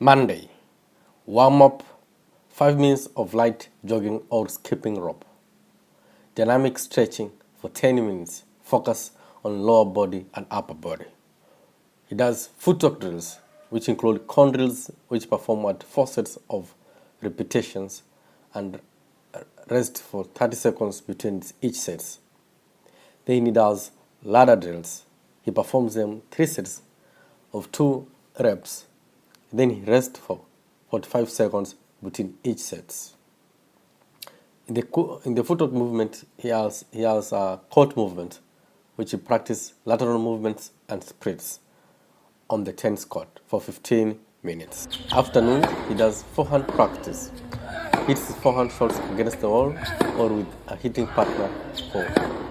Monday, warm up, 5 minutes of light jogging or skipping rope. Dynamic stretching for 10 minutes, focus on lower body and upper body. He does footwork drills, which include cone drills, which perform at 4 sets of repetitions and rest for 30 seconds between each set. Then he does ladder drills. He performs them 3 sets of 2 reps. Then he rests for 45 seconds between each set. In the footwork movement, he has a core movement, which he practices lateral movements and sprints on the tennis court for 15 minutes. Afternoon, he does forehand practice. Hits his forehand shots against the wall or with a hitting partner for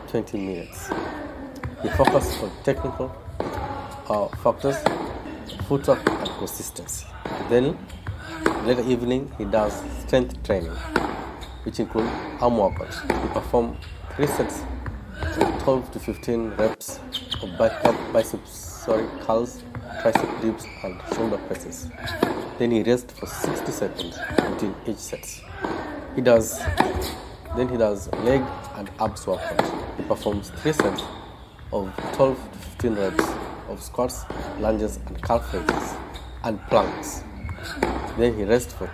20 minutes. He focuses on technical factors, footwork and consistency. Then, later evening, he does strength training, which include arm workouts. He performs 3 sets of 12 to 15 reps of biceps, curls, tricep dips, and shoulder presses. Then he rests for 60 seconds between each set. He does leg and abs workouts. He performs 3 sets of 12 to 15 reps of squats, lunges, and calf raises, and planks. Then he rests for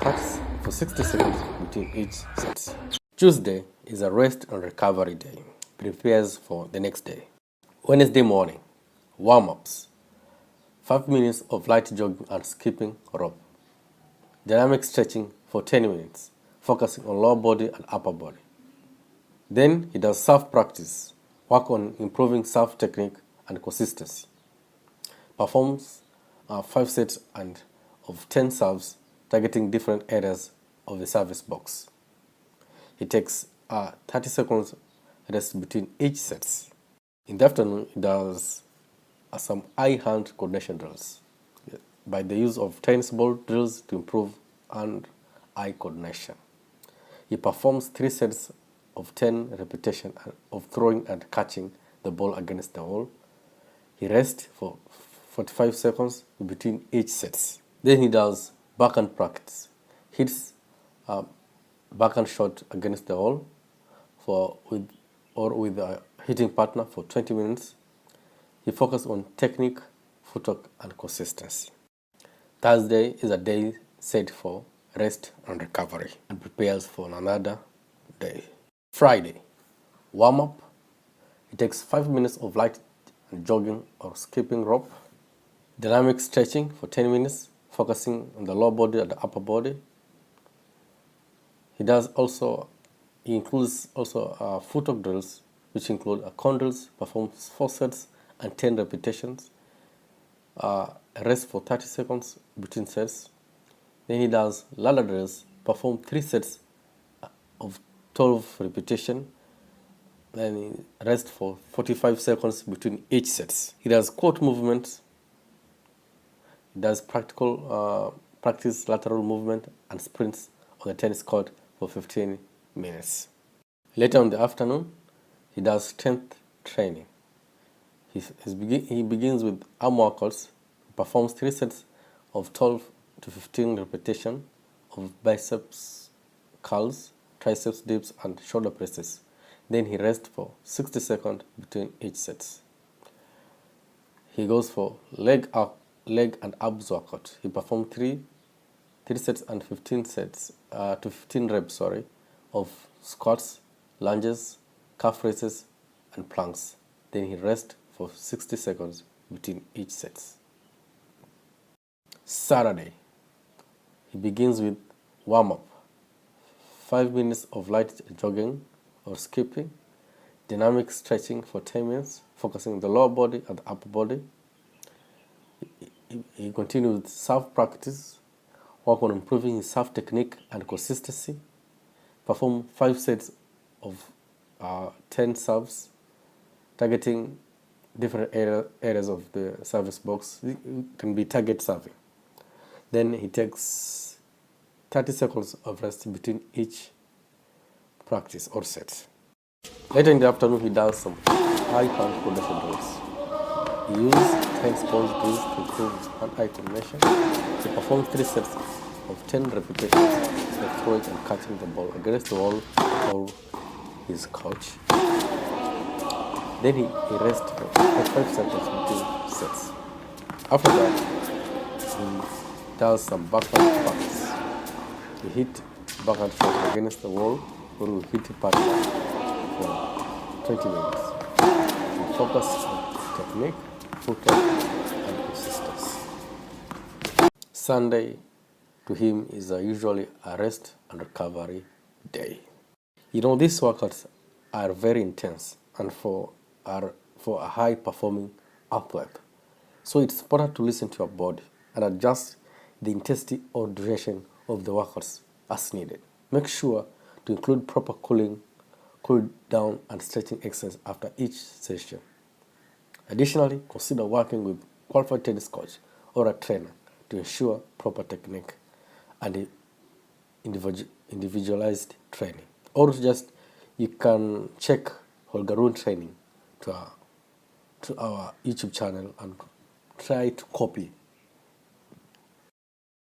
60 seconds between each set. Tuesday is a rest and recovery day. Prepares for the next day. Wednesday morning, warm-ups. 5 minutes of light jogging and skipping rope. Dynamic stretching for 10 minutes, focusing on lower body and upper body. Then he does serve practice, work on improving serve technique and consistency. Performs 5 sets of 10 serves, targeting different areas of the service box. He takes 30 seconds rest between each sets. In the afternoon, he does some eye-hand coordination drills by the use of tennis ball drills to improve hand-eye coordination. He performs 3 sets of 10 repetitions of throwing and catching the ball against the wall. He rests for 45 seconds between each sets. Then he does backhand practice. Hits a backhand shot against the wall with a hitting partner for 20 minutes. He focuses on technique, footwork, and consistency. Thursday is a day set for rest and recovery and prepares for another day. Friday, warm-up. It takes 5 minutes of light jogging or skipping rope. Dynamic stretching for 10 minutes, focusing on the lower body and the upper body. He includes footwork drills, which include cone drills, performs 4 sets and 10 repetitions. Rest for 30 seconds between sets. Then he does ladder drills, perform 3 sets of 12 repetitions. Then he rests for 45 seconds between each sets. He does quad movements. He does practice lateral movement and sprints on the tennis court for 15 minutes. Later in the afternoon, he does strength training. He begins with arm workouts, performs 3 sets of 12 to 15 repetitions of biceps curls, triceps dips, and shoulder presses. Then he rests for 60 seconds between each sets. He goes for leg and abs workout. He performs 3 sets and 15 reps of squats, lunges, calf raises, and planks. Then he rests for 60 seconds between each sets. Saturday, he begins with warm-up. 5 minutes of light jogging or skipping, dynamic stretching for 10 minutes, focusing on the lower body and the upper body. He continues with serve practice, work on improving his serve technique and consistency, perform 5 sets of 10 serves, targeting different areas of the service box. It can be target serving. Then he takes 30 seconds of rest between each practice or set. Later in the afternoon, he does some high hand coordination drills. He uses maintains ball drills to improve hand-eye coordination. He performs 3 sets of 10 repetitions of throwing and catching the ball against the wall or his coach. Then he rests for 5 seconds between sets. After that, he does some backhand shots. He hit backhand shots against the wall or will hit a partner for 20 minutes. He focuses on technique, footwork, and persistence. Sunday to him is usually a rest and recovery day. These workouts are very intense and for a high performing athlete. So it's important to listen to your body and adjust the intensity or duration of the workouts as needed. Make sure to include proper cool down and stretching exercise after each session. Additionally, consider working with qualified tennis coach or a trainer to ensure proper technique and individualized training. Or just you can check Holger Rune training to our YouTube channel and try to copy